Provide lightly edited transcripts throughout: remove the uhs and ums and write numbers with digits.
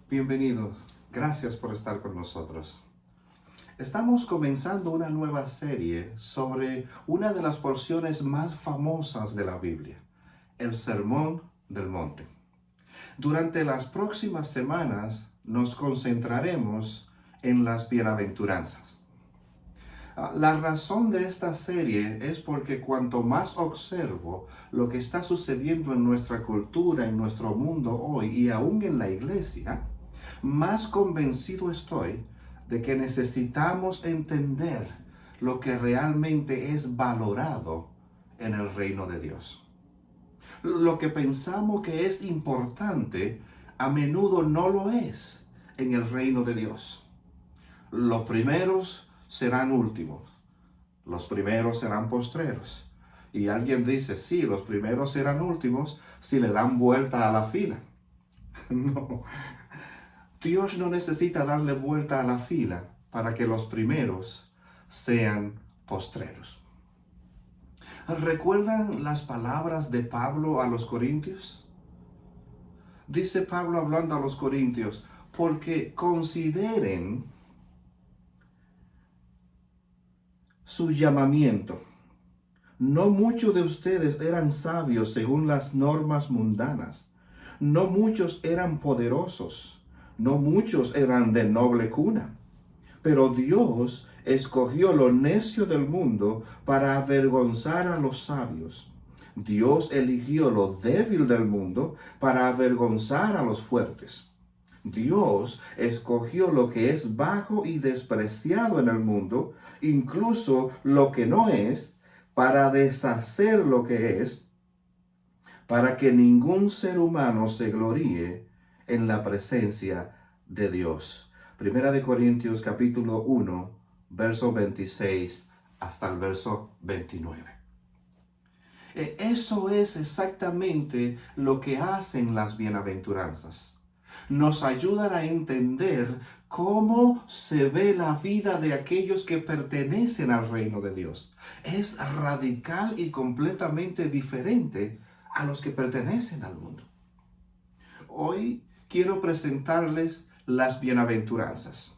Bienvenidos. Gracias por estar con nosotros. Estamos comenzando una nueva serie sobre una de las porciones más famosas de la Biblia, el Sermón del Monte. Durante las próximas semanas nos concentraremos en las bienaventuranzas. La razón de esta serie es porque cuanto más observo lo que está sucediendo en nuestra cultura, en nuestro mundo hoy y aún en la iglesia, más convencido estoy de que necesitamos entender lo que realmente es valorado en el reino de Dios. Lo que pensamos que es importante, a menudo no lo es en el reino de Dios. Los primeros serán últimos. Los primeros serán postreros. Y alguien dice, sí, los primeros serán últimos si le dan vuelta a la fila. No. Dios no necesita darle vuelta a la fila para que los primeros sean postreros. ¿Recuerdan las palabras de Pablo a los Corintios? Dice Pablo hablando a los Corintios, porque consideren su llamamiento. No muchos de ustedes eran sabios según las normas mundanas. No muchos eran poderosos. No muchos eran de noble cuna. Pero Dios escogió lo necio del mundo para avergonzar a los sabios. Dios eligió lo débil del mundo para avergonzar a los fuertes. Dios escogió lo que es bajo y despreciado en el mundo, incluso lo que no es, para deshacer lo que es, para que ningún ser humano se gloríe en la presencia de Dios. Primera de Corintios capítulo 1, verso 26 hasta el verso 29. Eso es exactamente lo que hacen las bienaventuranzas. Nos ayudan a entender cómo se ve la vida de aquellos que pertenecen al reino de Dios. Es radical y completamente diferente a los que pertenecen al mundo. Hoy quiero presentarles las bienaventuranzas.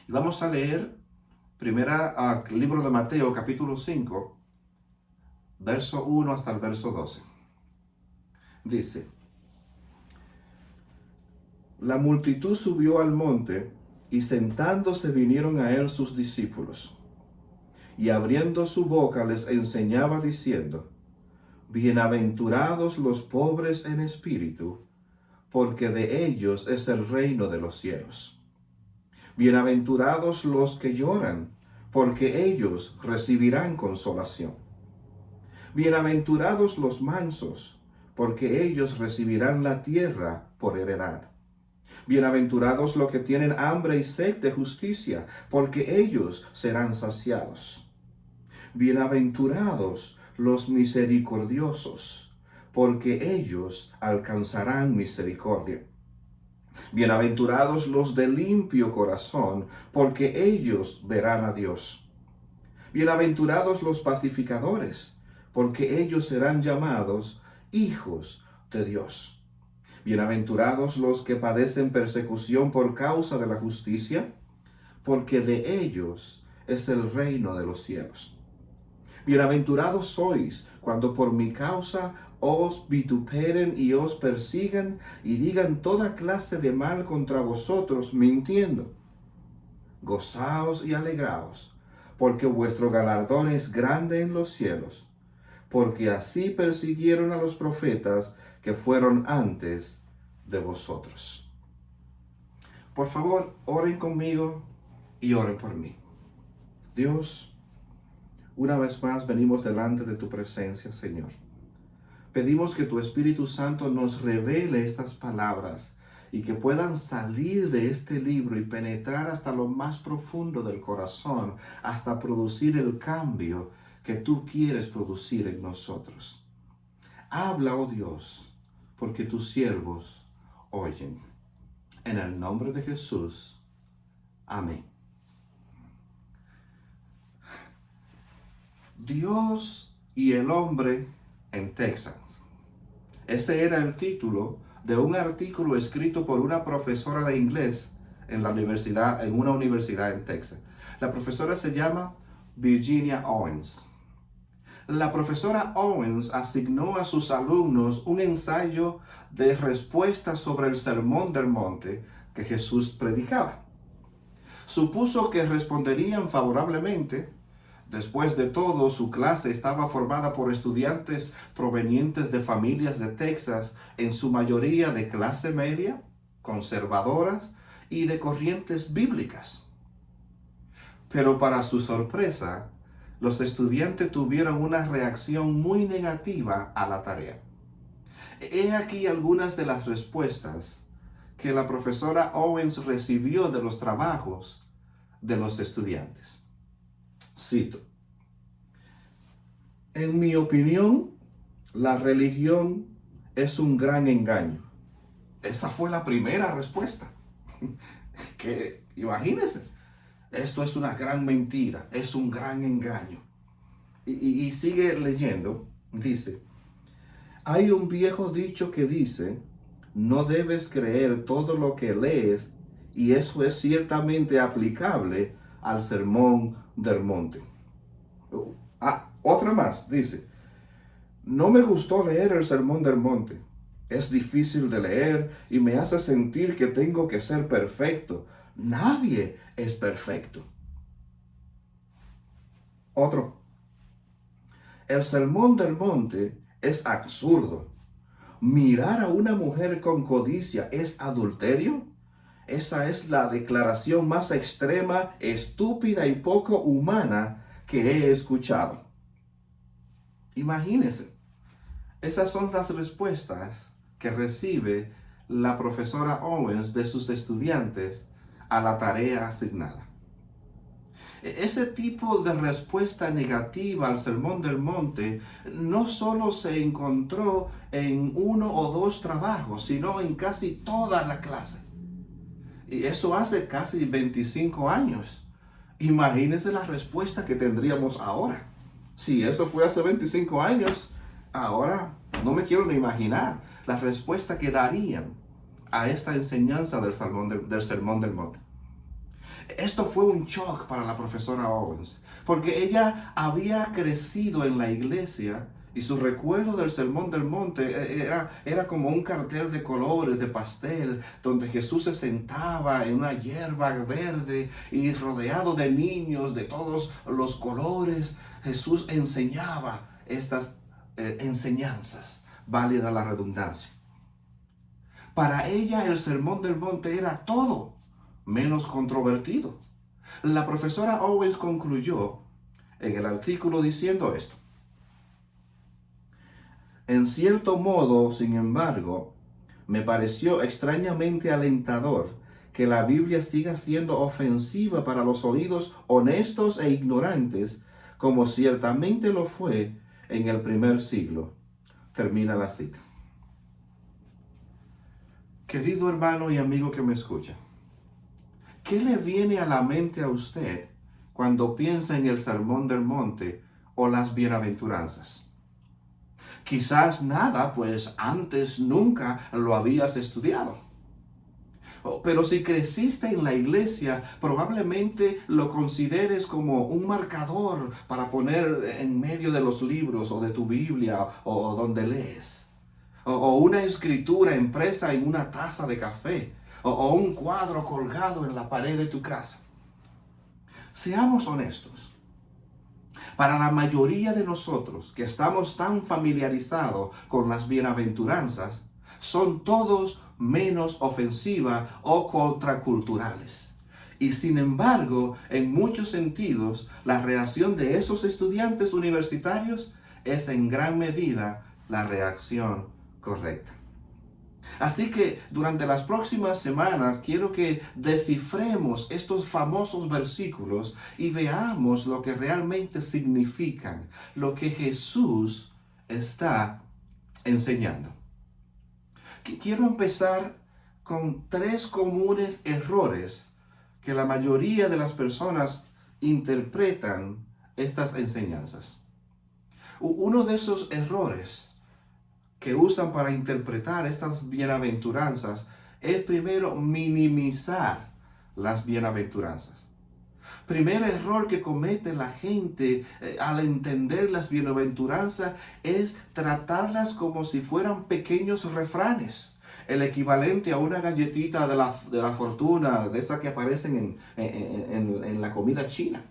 Y vamos a leer libro de Mateo, capítulo 5, verso 1 hasta el verso 12. Dice: La multitud subió al monte, y sentándose vinieron a él sus discípulos. Y abriendo su boca les enseñaba diciendo: Bienaventurados los pobres en espíritu, porque de ellos es el reino de los cielos. Bienaventurados los que lloran, porque ellos recibirán consolación. Bienaventurados los mansos, porque ellos recibirán la tierra por heredad. Bienaventurados los que tienen hambre y sed de justicia, porque ellos serán saciados. Bienaventurados los misericordiosos, porque ellos alcanzarán misericordia. Bienaventurados los de limpio corazón, porque ellos verán a Dios. Bienaventurados los pacificadores, porque ellos serán llamados hijos de Dios. Bienaventurados los que padecen persecución por causa de la justicia, porque de ellos es el reino de los cielos. Bienaventurados sois cuando por mi causa os vituperen y os persigan y digan toda clase de mal contra vosotros mintiendo. Gozaos y alegraos, porque vuestro galardón es grande en los cielos, porque así persiguieron a los profetas que fueron antes de vosotros. Por favor, oren conmigo y oren por mí. Dios, una vez más venimos delante de tu presencia, Señor. Pedimos que tu Espíritu Santo nos revele estas palabras y que puedan salir de este libro y penetrar hasta lo más profundo del corazón, hasta producir el cambio que tú quieres producir en nosotros. Habla, oh Dios, porque tus siervos oyen. En el nombre de Jesús. Amén. Dios y el hombre en Texas. Ese era el título de un artículo escrito por una profesora de inglés en una universidad en Texas. La profesora se llama Virginia Owens. La profesora Owens asignó a sus alumnos un ensayo de respuesta sobre el Sermón del Monte que Jesús predicaba. Supuso que responderían favorablemente. Después de todo, su clase estaba formada por estudiantes provenientes de familias de Texas, en su mayoría de clase media, conservadoras y de corrientes bíblicas. Pero para su sorpresa, los estudiantes tuvieron una reacción muy negativa a la tarea. He aquí algunas de las respuestas que la profesora Owens recibió de los trabajos de los estudiantes. Cito: en mi opinión, la religión es un gran engaño. Esa fue la primera respuesta. Que imagínense, esto es una gran mentira, es un gran engaño. Y sigue leyendo, dice: hay un viejo dicho que dice, no debes creer todo lo que lees, y eso es ciertamente aplicable al Sermón del Monte. Otra más, dice: no me gustó leer el Sermón del Monte. Es difícil de leer y me hace sentir que tengo que ser perfecto. Nadie es perfecto. Otro: el Sermón del Monte es absurdo. Mirar a una mujer con codicia es adulterio. Esa es la declaración más extrema, estúpida y poco humana que he escuchado. Imagínense, esas son las respuestas que recibe la profesora Owens de sus estudiantes a la tarea asignada. Ese tipo de respuesta negativa al Sermón del Monte no solo se encontró en uno o dos trabajos, sino en casi toda la clase. Y eso hace casi 25 años. Imagínense la respuesta que tendríamos ahora. Si eso fue hace 25 años, ahora no me quiero ni imaginar la respuesta que darían a esta enseñanza del Sermón del Monte. Esto fue un shock para la profesora Owens, porque ella había crecido en la iglesia y su recuerdo del Sermón del Monte era como un cartel de colores, de pastel, donde Jesús se sentaba en una hierba verde y rodeado de niños de todos los colores. Jesús enseñaba estas enseñanzas, válida la redundancia. Para ella el Sermón del Monte era todo menos controvertido. La profesora Owens concluyó en el artículo diciendo esto: en cierto modo, sin embargo, me pareció extrañamente alentador que la Biblia siga siendo ofensiva para los oídos honestos e ignorantes, como ciertamente lo fue en el primer siglo. Termina la cita. Querido hermano y amigo que me escucha, ¿qué le viene a la mente a usted cuando piensa en el Sermón del Monte o las bienaventuranzas? Quizás nada, pues antes nunca lo habías estudiado. Pero si creciste en la iglesia, probablemente lo consideres como un marcador para poner en medio de los libros o de tu Biblia o donde lees. O una escritura impresa en una taza de café. O un cuadro colgado en la pared de tu casa. Seamos honestos. Para la mayoría de nosotros que estamos tan familiarizados con las bienaventuranzas, son todos menos ofensivas o contraculturales. Y sin embargo, en muchos sentidos, la reacción de esos estudiantes universitarios es en gran medida la reacción correcta. Así que durante las próximas semanas quiero que descifremos estos famosos versículos y veamos lo que realmente significan, lo que Jesús está enseñando. Quiero empezar con 3 comunes errores que la mayoría de las personas interpretan estas enseñanzas. Uno de esos errores que usan para interpretar estas bienaventuranzas es primero minimizar las bienaventuranzas. Primer error que comete la gente al entender las bienaventuranzas es tratarlas como si fueran pequeños refranes. El equivalente a una galletita de la fortuna, de esas que aparecen en la comida china.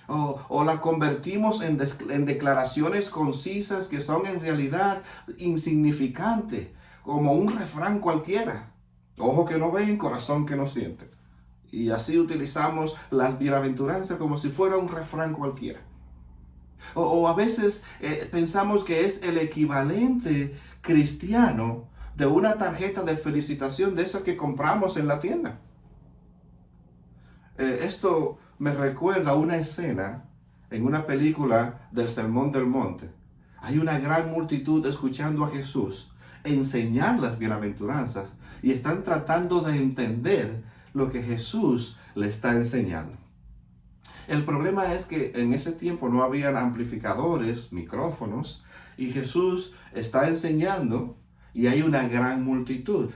O la convertimos en declaraciones concisas que son en realidad insignificantes, como un refrán cualquiera. Ojo que no ven, corazón que no siente. Y así utilizamos las bienaventuranzas como si fuera un refrán cualquiera. O a veces pensamos que es el equivalente cristiano de una tarjeta de felicitación de esas que compramos en la tienda. Esto me recuerda a una escena en una película del Sermón del Monte. Hay una gran multitud escuchando a Jesús enseñar las bienaventuranzas y están tratando de entender lo que Jesús le está enseñando. El problema es que en ese tiempo no habían amplificadores, micrófonos, y Jesús está enseñando y hay una gran multitud.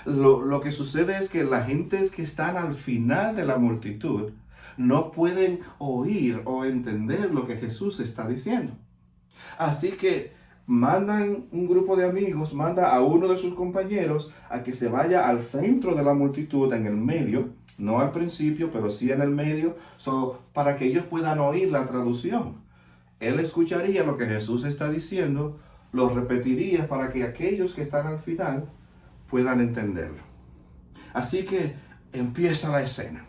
Lo que sucede es que la gente que están al final de la multitud no pueden oír o entender lo que Jesús está diciendo. Así que mandan un grupo de amigos, manda a uno de sus compañeros a que se vaya al centro de la multitud, en el medio, no al principio, pero sí en el medio, para que ellos puedan oír la traducción. Él escucharía lo que Jesús está diciendo, lo repetiría para que aquellos que están al final puedan entenderlo. Así que empieza la escena.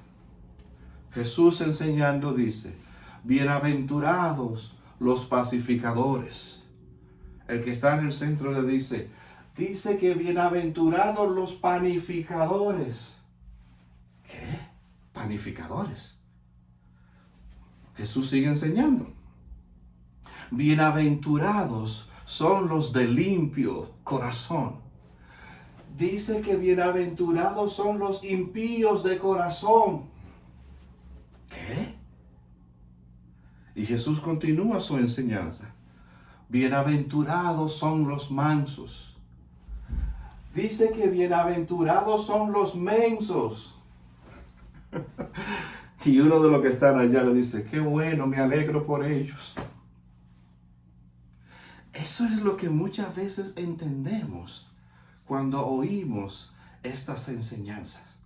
Jesús enseñando dice: bienaventurados los pacificadores. El que está en el centro le dice que bienaventurados los panificadores. ¿Qué? Panificadores. Jesús sigue enseñando. Bienaventurados son los de limpio corazón. Dice que bienaventurados son los impíos de corazón. ¿Qué? Y Jesús continúa su enseñanza. Bienaventurados son los mansos. Dice que bienaventurados son los mensos. Y uno de los que están allá le dice: qué bueno, me alegro por ellos. Eso es lo que muchas veces entendemos cuando oímos estas enseñanzas.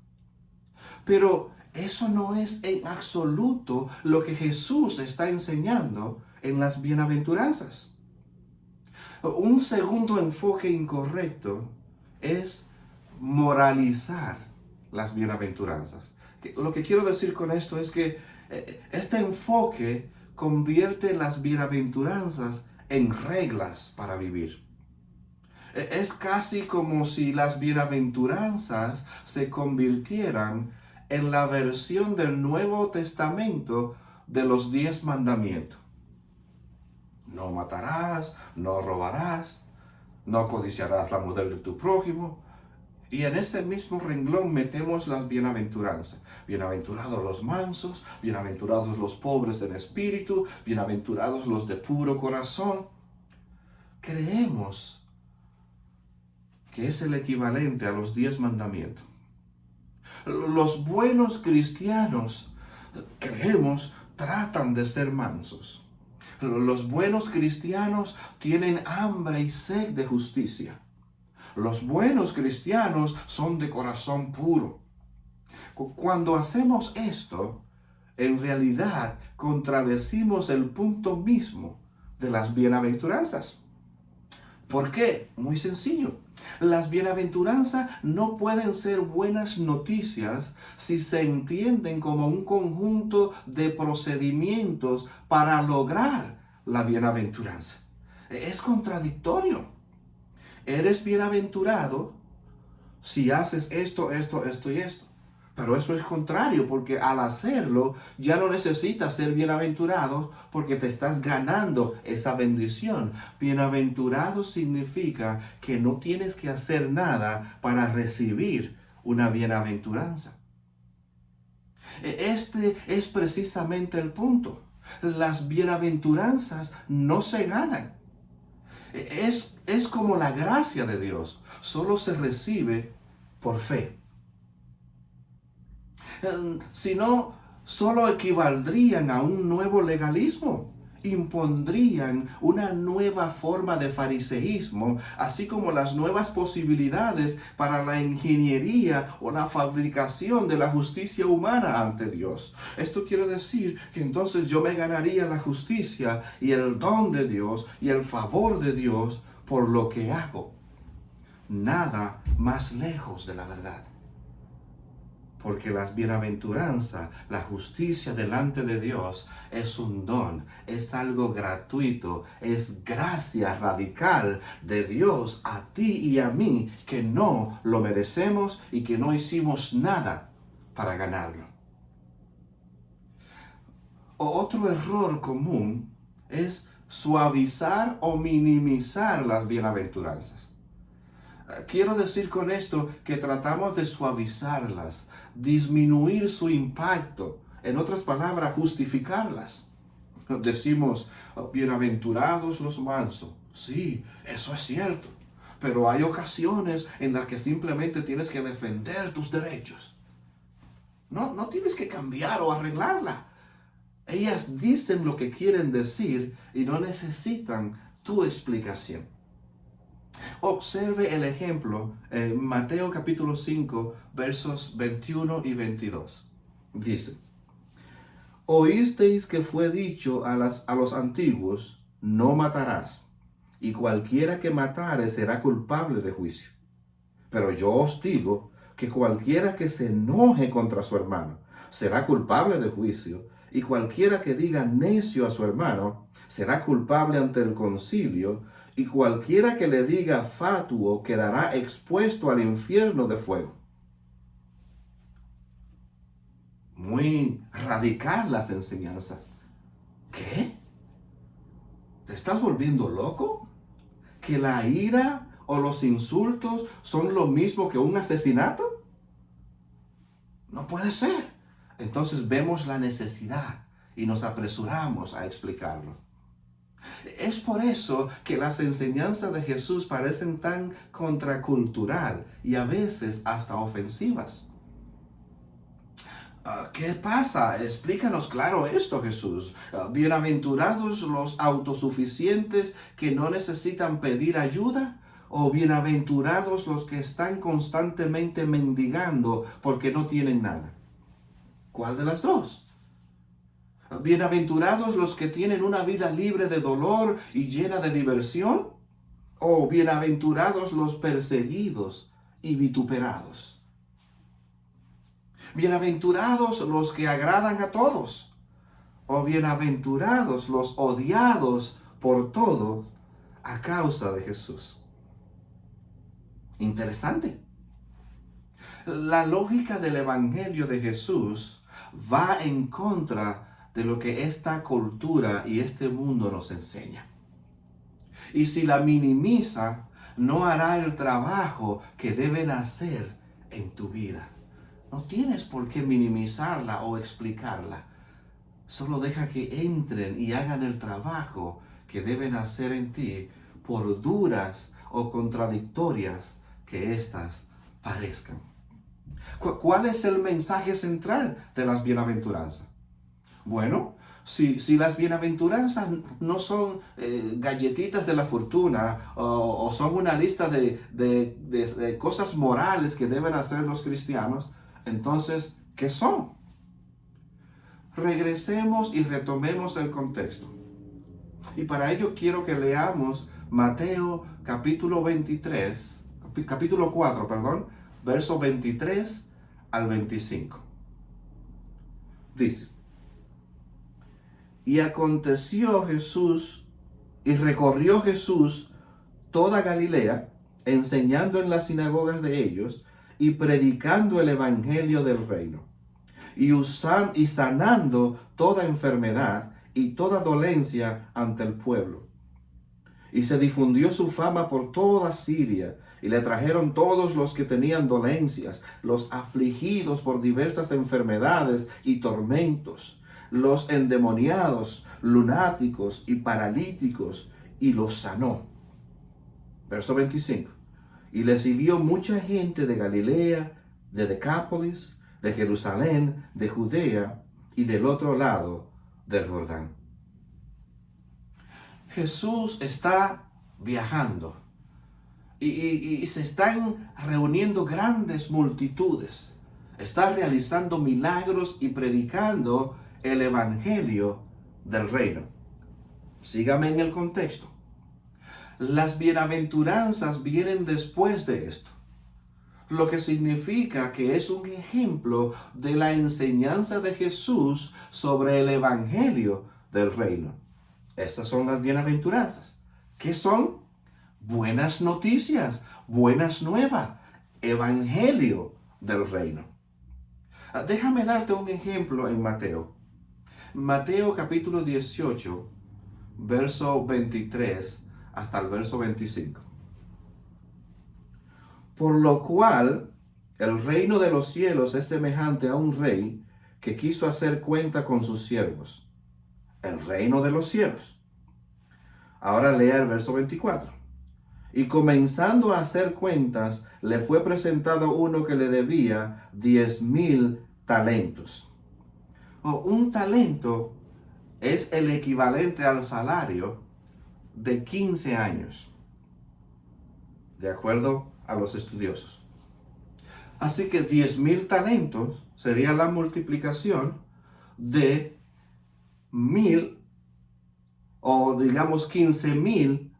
Pero eso no es en absoluto lo que Jesús está enseñando en las bienaventuranzas. Un segundo enfoque incorrecto es moralizar las bienaventuranzas. Lo que quiero decir con esto es que este enfoque convierte las bienaventuranzas en reglas para vivir. Es casi como si las bienaventuranzas se convirtieran en la versión del Nuevo Testamento de los 10 mandamientos. No matarás, no robarás, no codiciarás la mujer de tu prójimo. Y en ese mismo renglón metemos las bienaventuranzas. Bienaventurados los mansos, bienaventurados los pobres en espíritu, bienaventurados los de puro corazón. Creemos que es el equivalente a los 10 mandamientos. Los buenos cristianos, creemos, tratan de ser mansos. Los buenos cristianos tienen hambre y sed de justicia. Los buenos cristianos son de corazón puro. Cuando hacemos esto, en realidad contradecimos el punto mismo de las bienaventuranzas. ¿Por qué? Muy sencillo. Las bienaventuranzas no pueden ser buenas noticias si se entienden como un conjunto de procedimientos para lograr la bienaventuranza. Es contradictorio. Eres bienaventurado si haces esto, esto, esto y esto. Pero eso es contrario, porque al hacerlo ya no necesitas ser bienaventurado porque te estás ganando esa bendición. Bienaventurado significa que no tienes que hacer nada para recibir una bienaventuranza. Este es precisamente el punto. Las bienaventuranzas no se ganan. Es como la gracia de Dios solo se recibe por fe. Si no, solo equivaldrían a un nuevo legalismo. Impondrían una nueva forma de fariseísmo, así como las nuevas posibilidades para la ingeniería o la fabricación de la justicia humana ante Dios. Esto quiere decir que entonces yo me ganaría la justicia y el don de Dios y el favor de Dios por lo que hago. Nada más lejos de la verdad. Porque las bienaventuranzas, la justicia delante de Dios es un don, es algo gratuito, es gracia radical de Dios a ti y a mí que no lo merecemos y que no hicimos nada para ganarlo. Otro error común es suavizar o minimizar las bienaventuranzas. Quiero decir con esto que tratamos de suavizarlas, disminuir su impacto, en otras palabras, justificarlas. Decimos, bienaventurados los mansos. Sí, eso es cierto, pero hay ocasiones en las que simplemente tienes que defender tus derechos. No tienes que cambiar o arreglarla. Ellas dicen lo que quieren decir y no necesitan tu explicación. Observe el ejemplo en Mateo capítulo 5, versos 21 y 22. Dice, oísteis que fue dicho a los antiguos, no matarás, y cualquiera que matare será culpable de juicio. Pero yo os digo que cualquiera que se enoje contra su hermano será culpable de juicio, y cualquiera que diga necio a su hermano será culpable ante el concilio, y cualquiera que le diga fatuo quedará expuesto al infierno de fuego. Muy radical las enseñanzas. ¿Qué? ¿Te estás volviendo loco? ¿Que la ira o los insultos son lo mismo que un asesinato? No puede ser. Entonces vemos la necesidad y nos apresuramos a explicarlo. Es por eso que las enseñanzas de Jesús parecen tan contracultural y a veces hasta ofensivas. ¿Qué pasa? Explícanos claro esto, Jesús. ¿Bienaventurados los autosuficientes que no necesitan pedir ayuda? ¿O bienaventurados los que están constantemente mendigando porque no tienen nada? ¿Cuál de las dos? ¿Bienaventurados los que tienen una vida libre de dolor y llena de diversión? ¿O bienaventurados los perseguidos y vituperados? ¿Bienaventurados los que agradan a todos? ¿O bienaventurados los odiados por todos a causa de Jesús? Interesante. La lógica del Evangelio de Jesús va en contra de lo que esta cultura y este mundo nos enseña. Y si la minimiza, no hará el trabajo que deben hacer en tu vida. No tienes por qué minimizarla o explicarla. Solo deja que entren y hagan el trabajo que deben hacer en ti, por duras o contradictorias que éstas parezcan. ¿Cuál es el mensaje central de las bienaventuranzas? Bueno, si las bienaventuranzas no son galletitas de la fortuna o son una lista de cosas morales que deben hacer los cristianos, entonces, ¿qué son? Regresemos y retomemos el contexto. Y para ello quiero que leamos Mateo capítulo 4, versos 23 al 25. Dice, y aconteció Jesús, y recorrió Jesús toda Galilea, enseñando en las sinagogas de ellos, y predicando el evangelio del reino, y sanando toda enfermedad y toda dolencia ante el pueblo. Y se difundió su fama por toda Siria, y le trajeron todos los que tenían dolencias, los afligidos por diversas enfermedades y tormentos, los endemoniados, lunáticos y paralíticos, y los sanó. Verso 25. Y le siguió mucha gente de Galilea, de Decápolis, de Jerusalén, de Judea y del otro lado del Jordán. Jesús está viajando y se están reuniendo grandes multitudes. Está realizando milagros y predicando el evangelio del reino. Sígame en el contexto. Las bienaventuranzas vienen después de esto, lo que significa que es un ejemplo de la enseñanza de Jesús sobre el evangelio del reino. Estas son las bienaventuranzas. ¿Qué son? Buenas noticias, buenas nuevas, evangelio del reino. Déjame darte un ejemplo en Mateo. Mateo capítulo 18, verso 23 hasta el verso 25. Por lo cual, el reino de los cielos es semejante a un rey que quiso hacer cuenta con sus siervos. El reino de los cielos. Ahora lea el verso 24. Y comenzando a hacer cuentas, le fue presentado uno que le debía 10,000 talentos. Un talento es el equivalente al salario de 15 años, de acuerdo a los estudiosos. Así que 10,000 talentos sería la multiplicación de 1,000, o digamos 15,000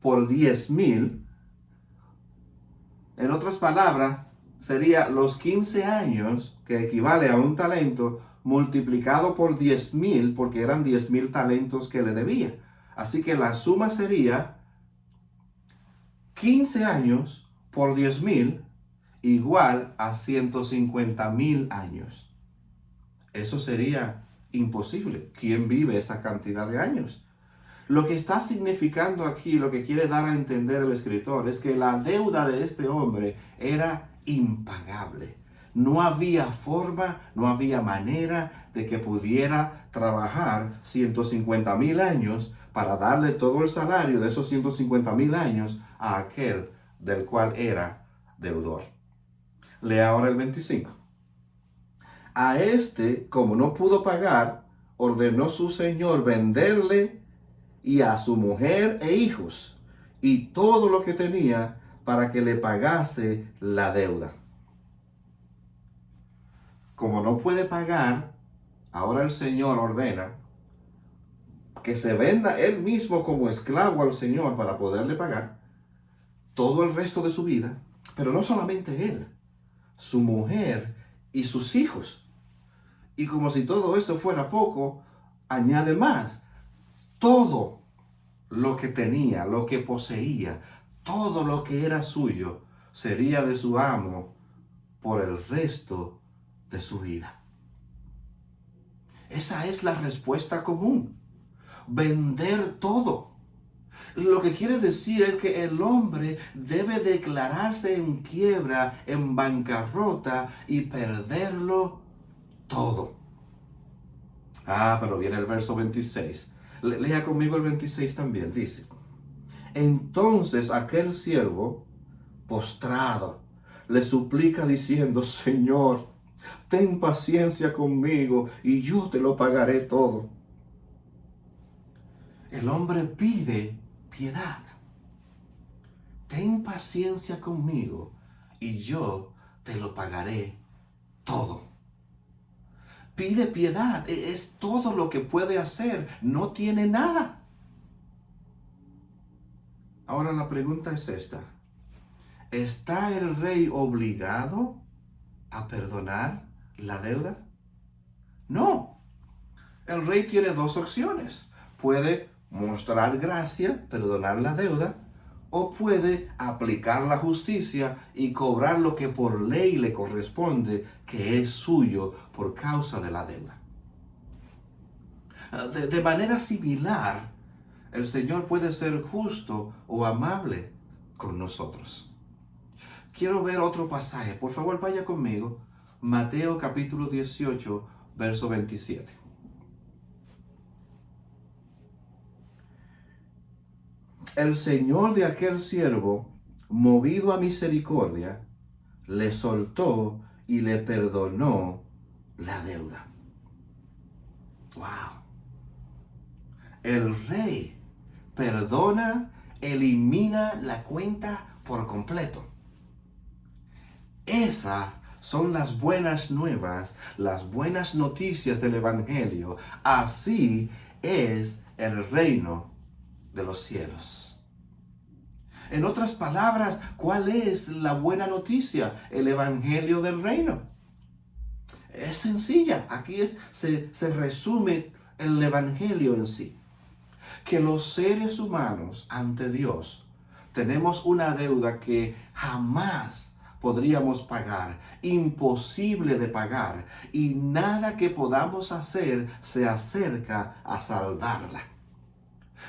por 10,000. En otras palabras, sería los 15 años, que equivale a un talento, multiplicado por 10,000, porque eran 10,000 talentos que le debía. Así que la suma sería 15 años por 10,000 igual a 150,000 años. Eso sería imposible. ¿Quién vive esa cantidad de años? Lo que está significando aquí, lo que quiere dar a entender el escritor, es que la deuda de este hombre era impagable. No había forma, no había manera de que pudiera trabajar 150,000 años para darle todo el salario de esos 150,000 años a aquel del cual era deudor. Lea ahora el 25. A este, como no pudo pagar, ordenó su señor venderle y a su mujer e hijos y todo lo que tenía para que le pagase la deuda. Como no puede pagar, ahora el Señor ordena que se venda él mismo como esclavo al Señor para poderle pagar todo el resto de su vida, pero no solamente él, su mujer y sus hijos. Y como si todo esto fuera poco, añade más. Todo lo que tenía, lo que poseía, todo lo que era suyo, sería de su amo por el resto de su vida. Esa es la respuesta común. Vender todo. Lo que quiere decir es que el hombre debe declararse en quiebra, en bancarrota y perderlo todo. Pero viene el verso 26. Lea conmigo el 26 también. Dice: entonces aquel siervo, postrado, le suplica diciendo: Señor, ten paciencia conmigo y yo te lo pagaré todo. El hombre pide piedad. Ten paciencia conmigo y yo te lo pagaré todo. Pide piedad, es todo lo que puede hacer, no tiene nada. Ahora la pregunta es esta: ¿está el rey obligado a perdonar la deuda? No. El rey tiene dos opciones. Puede mostrar gracia, perdonar la deuda, o puede aplicar la justicia y cobrar lo que por ley le corresponde, que es suyo por causa de la deuda. De manera similar, el Señor puede ser justo o amable con nosotros. Quiero ver otro pasaje. Por favor, vaya conmigo. Mateo capítulo 18, verso 27. El señor de aquel siervo, movido a misericordia, le soltó y le perdonó la deuda. ¡Wow! El rey perdona, elimina la cuenta por completo. Esas son las buenas nuevas, las buenas noticias del Evangelio. Así es el reino de los cielos. En otras palabras, ¿cuál es la buena noticia? El Evangelio del reino. Es sencilla. Aquí se resume el Evangelio en sí. Que los seres humanos ante Dios tenemos una deuda que jamás podríamos pagar, imposible de pagar, y nada que podamos hacer se acerca a saldarla.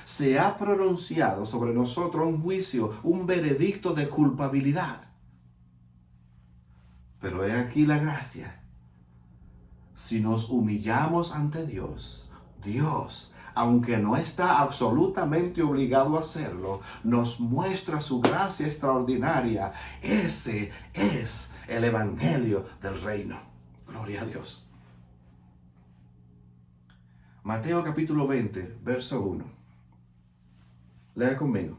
Se ha pronunciado sobre nosotros un juicio, un veredicto de culpabilidad. Pero he aquí la gracia. Si nos humillamos ante Dios, Dios, aunque no está absolutamente obligado a hacerlo, nos muestra su gracia extraordinaria. Ese es el Evangelio del reino. Gloria a Dios. Mateo capítulo 20, verso 1. Lea conmigo.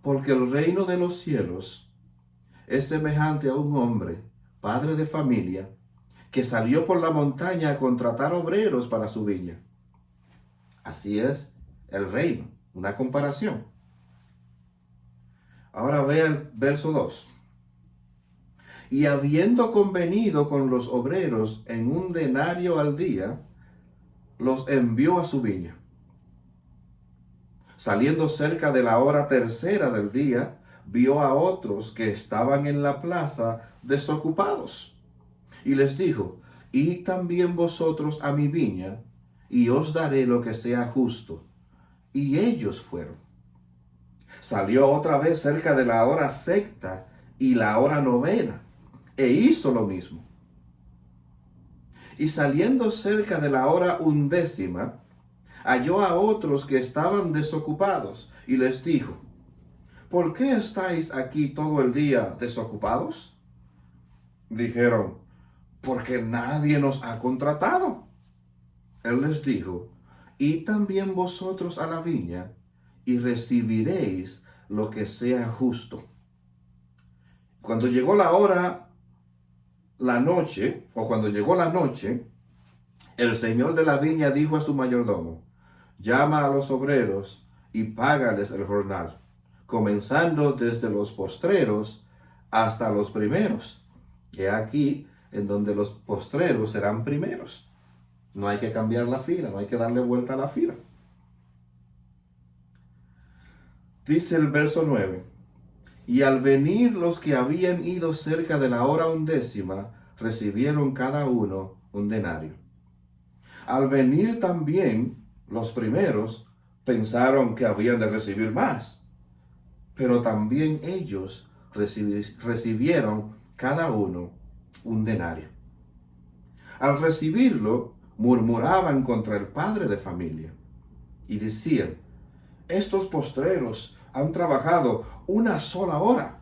Porque el reino de los cielos es semejante a un hombre, padre de familia, que salió por la montaña a contratar obreros para su viña. Así es el reino, una comparación. Ahora vea el verso 2. Y habiendo convenido con los obreros en un denario al día, los envió a su viña. Saliendo cerca de la hora tercera del día, vio a otros que estaban en la plaza desocupados. Y les dijo, id también vosotros a mi viña, y os daré lo que sea justo. Y ellos fueron. Salió otra vez cerca de la hora sexta y la hora novena, e hizo lo mismo. Y saliendo cerca de la hora undécima, halló a otros que estaban desocupados, y les dijo, ¿por qué estáis aquí todo el día desocupados? Dijeron, porque nadie nos ha contratado. Él les dijo, id también vosotros a la viña, y recibiréis lo que sea justo. Cuando llegó la noche, el señor de la viña dijo a su mayordomo, llama a los obreros y págales el jornal, comenzando desde los postreros hasta los primeros. He aquí en donde los postreros serán primeros. No hay que cambiar la fila, no hay que darle vuelta a la fila. Dice el verso 9, y al venir los que habían ido cerca de la hora undécima, recibieron cada uno un denario. Al venir también los primeros, pensaron que habían de recibir más, pero también ellos recibieron cada uno un denario. Al recibirlo, murmuraban contra el padre de familia y decían, estos postreros han trabajado una sola hora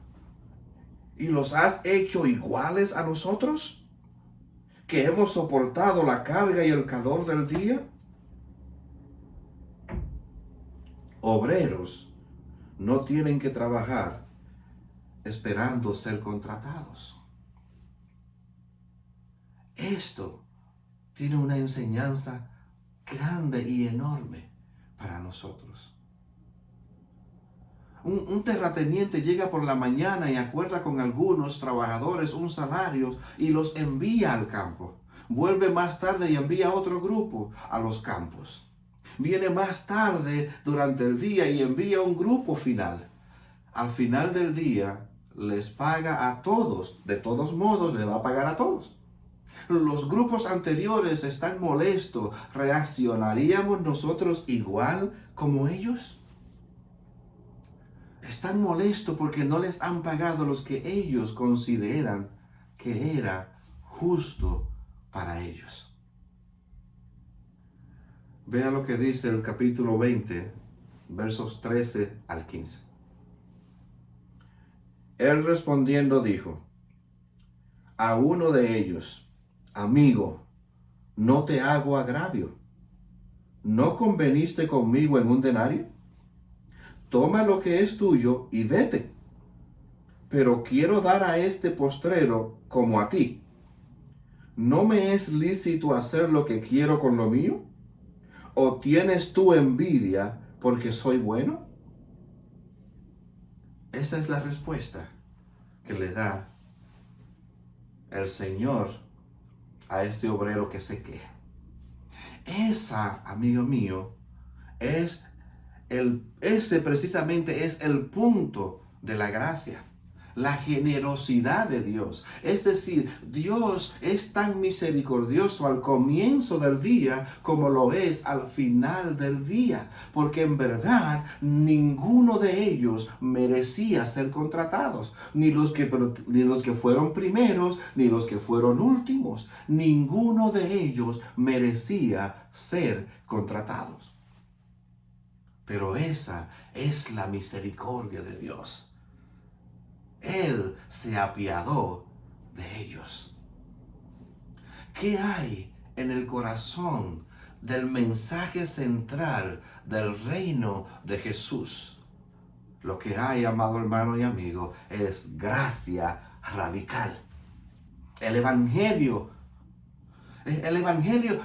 y los has hecho iguales a nosotros, que hemos soportado la carga y el calor del día. Obreros no tienen que trabajar esperando ser contratados. Esto tiene una enseñanza grande y enorme para nosotros. Un terrateniente llega por la mañana y acuerda con algunos trabajadores un salario y los envía al campo. Vuelve más tarde y envía otro grupo a los campos. Viene más tarde durante el día y envía un grupo final. Al final del día les paga a todos. De todos modos, le va a pagar a todos. Los grupos anteriores están molestos. ¿Reaccionaríamos nosotros igual como ellos? Están molestos porque no les han pagado los que ellos consideran que era justo para ellos. Vea lo que dice el capítulo 20 versos 13 al 15. Él respondiendo dijo a uno de ellos: amigo, no te hago agravio. ¿No conveniste conmigo en un denario? Toma lo que es tuyo y vete. Pero quiero dar a este postrero como a ti. ¿No me es lícito hacer lo que quiero con lo mío? ¿O tienes tú envidia porque soy bueno? Esa es la respuesta que le da el Señor a este obrero que se queja. Esa, amigo mío, ese precisamente es el punto de la gracia. La generosidad de Dios. Es decir, Dios es tan misericordioso al comienzo del día como lo es al final del día. Porque en verdad ninguno de ellos merecía ser contratados. Ni los que fueron primeros, ni los que fueron últimos. Ninguno de ellos merecía ser contratados. Pero esa es la misericordia de Dios. Él se apiadó de ellos. ¿Qué hay en el corazón del mensaje central del reino de Jesús? Lo que hay, amado hermano y amigo, es gracia radical. El Evangelio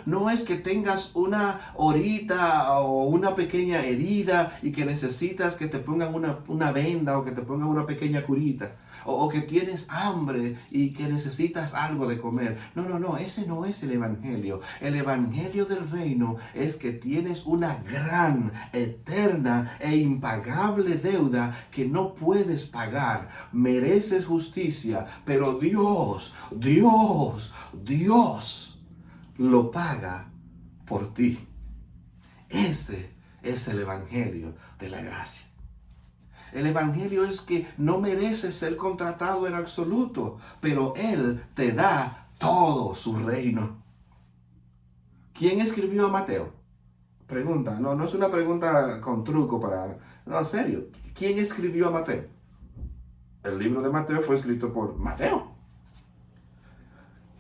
no es que tengas una horita o una pequeña herida y que necesitas que te pongan una venda o que te pongan una pequeña curita. O que tienes hambre y que necesitas algo de comer. No, ese no es el Evangelio. El Evangelio del reino es que tienes una gran, eterna e impagable deuda que no puedes pagar. Mereces justicia, pero Dios lo paga por ti. Ese es el Evangelio de la gracia. El Evangelio es que no mereces ser contratado en absoluto, pero Él te da todo su reino. ¿Quién escribió a Mateo? Pregunta, no es una pregunta con truco para... No, en serio. ¿Quién escribió a Mateo? El libro de Mateo fue escrito por Mateo.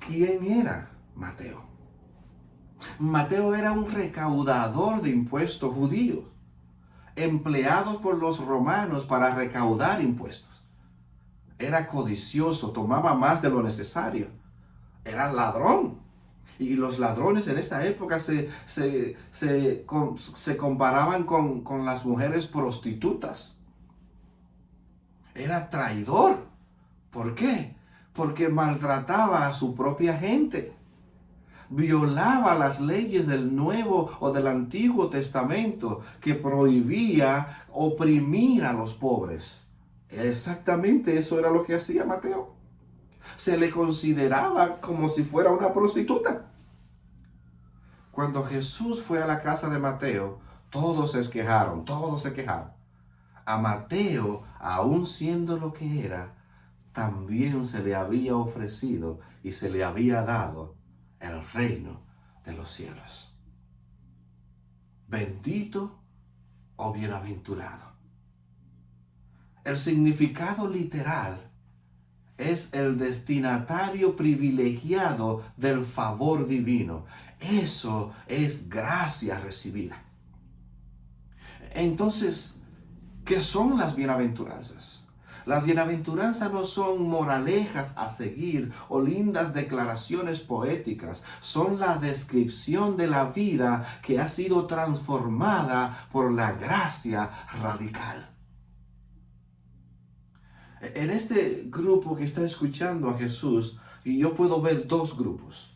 ¿Quién era Mateo? Mateo era un recaudador de impuestos judíos, empleados por los romanos para recaudar impuestos. Era codicioso, tomaba más de lo necesario. Era ladrón. Y los ladrones en esa época se comparaban con las mujeres prostitutas. Era traidor. ¿Por qué? Porque maltrataba a su propia gente. Violaba las leyes del Nuevo o del Antiguo Testamento que prohibía oprimir a los pobres. Exactamente eso era lo que hacía Mateo. Se le consideraba como si fuera una prostituta. Cuando Jesús fue a la casa de Mateo, todos se quejaron. A Mateo, aun siendo lo que era, también se le había ofrecido y se le había dado el reino de los cielos. Bendito o bienaventurado. El significado literal es el destinatario privilegiado del favor divino. Eso es gracia recibida. Entonces, ¿qué son las bienaventuranzas? Las bienaventuranzas no son moralejas a seguir o lindas declaraciones poéticas. Son la descripción de la vida que ha sido transformada por la gracia radical. En este grupo que está escuchando a Jesús, y yo puedo ver dos grupos.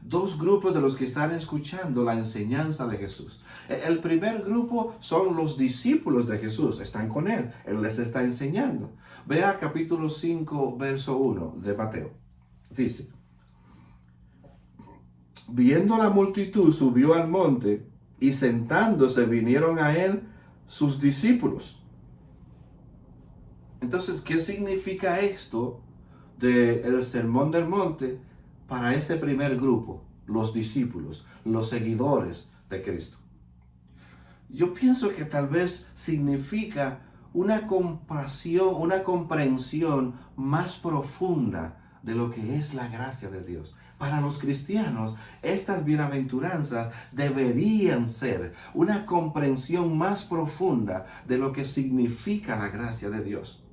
Dos grupos de los que están escuchando la enseñanza de Jesús. El primer grupo son los discípulos de Jesús, están con Él, Él les está enseñando. Vea capítulo 5, verso 1 de Mateo. Dice: viendo la multitud, subió al monte, y sentándose vinieron a Él sus discípulos. Entonces, ¿qué significa esto del Sermón del Monte para ese primer grupo, los discípulos, los seguidores de Cristo? Yo pienso que tal vez significa una compasión, una comprensión más profunda de lo que es la gracia de Dios. Para los cristianos, estas bienaventuranzas deberían ser una comprensión más profunda de lo que significa la gracia de Dios.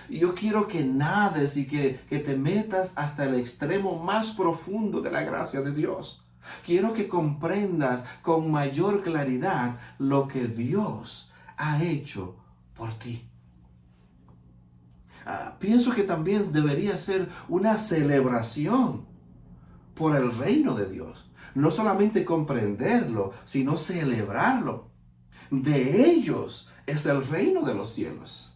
Y yo quiero que nades y que te metas hasta el extremo más profundo de la gracia de Dios. Quiero que comprendas con mayor claridad lo que Dios ha hecho por ti. Pienso que también debería ser una celebración por el reino de Dios. No solamente comprenderlo, sino celebrarlo. De ellos es el reino de los cielos.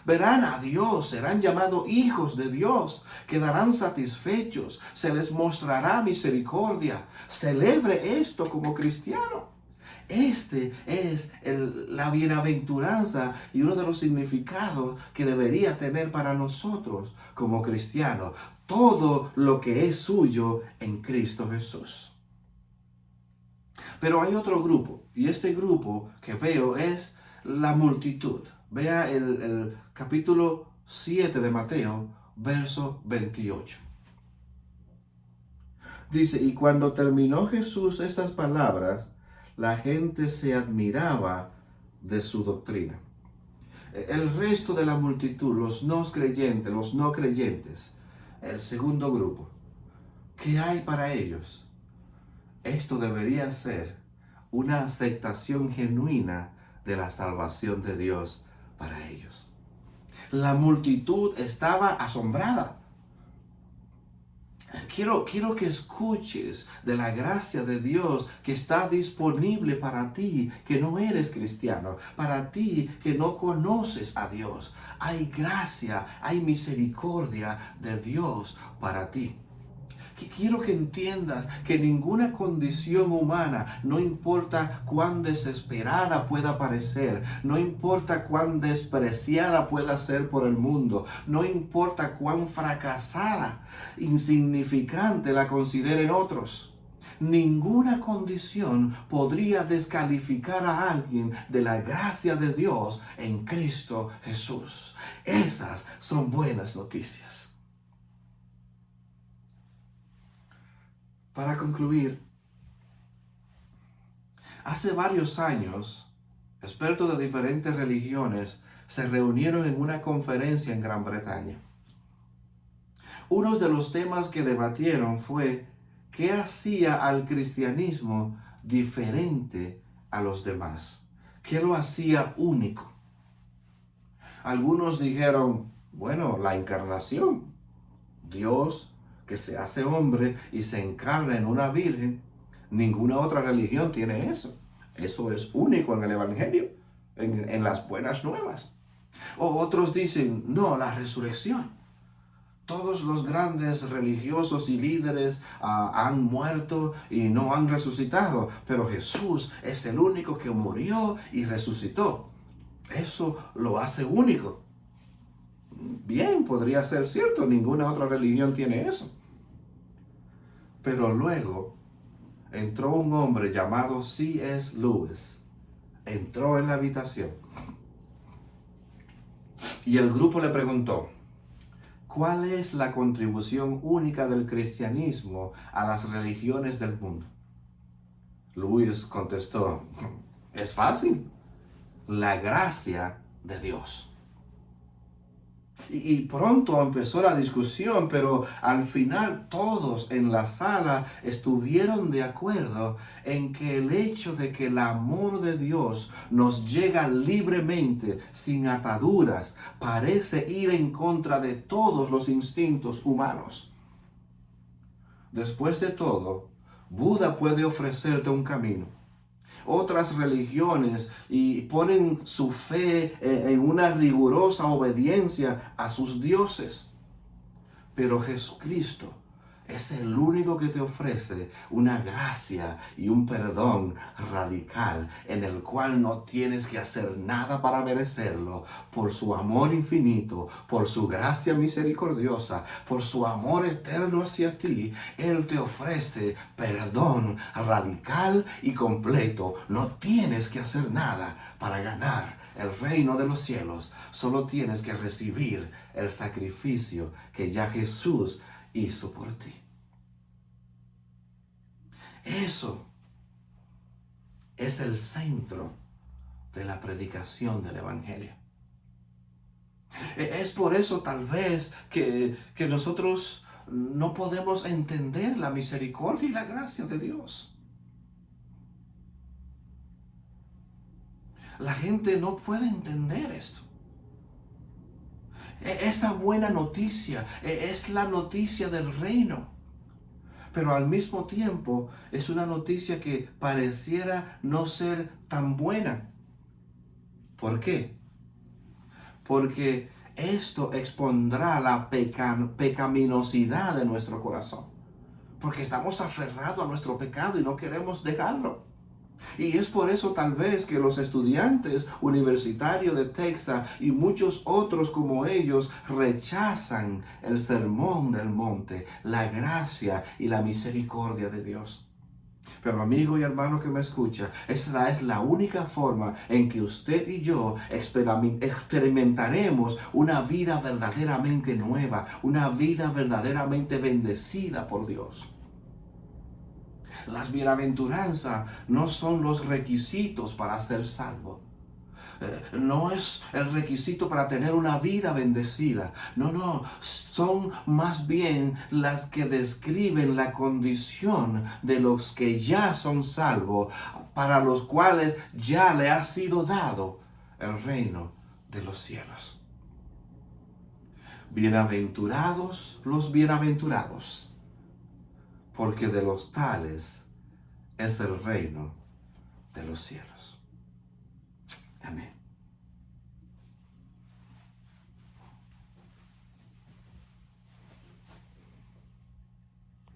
Verán a Dios, serán llamados hijos de Dios, quedarán satisfechos, se les mostrará misericordia. Celebre esto como cristiano. Este es la bienaventuranza y uno de los significados que debería tener para nosotros como cristianos. Todo lo que es suyo en Cristo Jesús. Pero hay otro grupo, y este grupo que veo es la multitud. Vea el capítulo 7 de Mateo, verso 28. Dice, y cuando terminó Jesús estas palabras, la gente se admiraba de su doctrina. El resto de la multitud, los no creyentes, el segundo grupo, ¿qué hay para ellos? Esto debería ser una aceptación genuina de la salvación de Dios para ellos. La multitud estaba asombrada. Quiero que escuches de la gracia de Dios que está disponible para ti que no eres cristiano, para ti que no conoces a Dios. Hay gracia, hay misericordia de Dios para ti. Quiero que entiendas que ninguna condición humana, no importa cuán desesperada pueda parecer, no importa cuán despreciada pueda ser por el mundo, no importa cuán fracasada, insignificante la consideren otros, ninguna condición podría descalificar a alguien de la gracia de Dios en Cristo Jesús. Esas son buenas noticias. Para concluir, hace varios años, expertos de diferentes religiones se reunieron en una conferencia en Gran Bretaña. Uno de los temas que debatieron fue qué hacía al cristianismo diferente a los demás, qué lo hacía único. Algunos dijeron, bueno, la encarnación, Dios que se hace hombre y se encarna en una virgen. Ninguna otra religión tiene eso. Eso es único en el Evangelio, en las buenas nuevas. O otros dicen, no, la resurrección. Todos los grandes religiosos y líderes han muerto y no han resucitado, pero Jesús es el único que murió y resucitó. Eso lo hace único. Bien, podría ser cierto, ninguna otra religión tiene eso. Pero luego entró un hombre llamado C.S. Lewis. Entró en la habitación. Y el grupo le preguntó, ¿cuál es la contribución única del cristianismo a las religiones del mundo? Lewis contestó, es fácil, la gracia de Dios. Y pronto empezó la discusión, pero al final todos en la sala estuvieron de acuerdo en que el hecho de que el amor de Dios nos llega libremente, sin ataduras, parece ir en contra de todos los instintos humanos. Después de todo, Buda puede ofrecerte un camino. Otras religiones y ponen su fe en una rigurosa obediencia a sus dioses. Pero Jesucristo es el único que te ofrece una gracia y un perdón radical en el cual no tienes que hacer nada para merecerlo. Por su amor infinito, por su gracia misericordiosa, por su amor eterno hacia ti, Él te ofrece perdón radical y completo. No tienes que hacer nada para ganar el reino de los cielos. Solo tienes que recibir el sacrificio que ya Jesús hizo por ti. Eso es el centro de la predicación del Evangelio. Es por eso tal vez que nosotros no podemos entender la misericordia y la gracia de Dios. La gente no puede entender esto. Esa buena noticia es la noticia del reino. Pero al mismo tiempo es una noticia que pareciera no ser tan buena. ¿Por qué? Porque esto expondrá la pecaminosidad de nuestro corazón. Porque estamos aferrados a nuestro pecado y no queremos dejarlo. Y es por eso tal vez que los estudiantes universitarios de Texas y muchos otros como ellos rechazan el sermón del monte, la gracia y la misericordia de Dios. Pero amigo y hermano que me escucha, esa es la única forma en que usted y yo experimentaremos una vida verdaderamente nueva, una vida verdaderamente bendecida por Dios. Las bienaventuranzas no son los requisitos para ser salvo. No es el requisito para tener una vida bendecida. No, son más bien las que describen la condición de los que ya son salvos, para los cuales ya le ha sido dado el reino de los cielos. Bienaventurados los bienaventurados, porque de los tales es el reino de los cielos. Amén.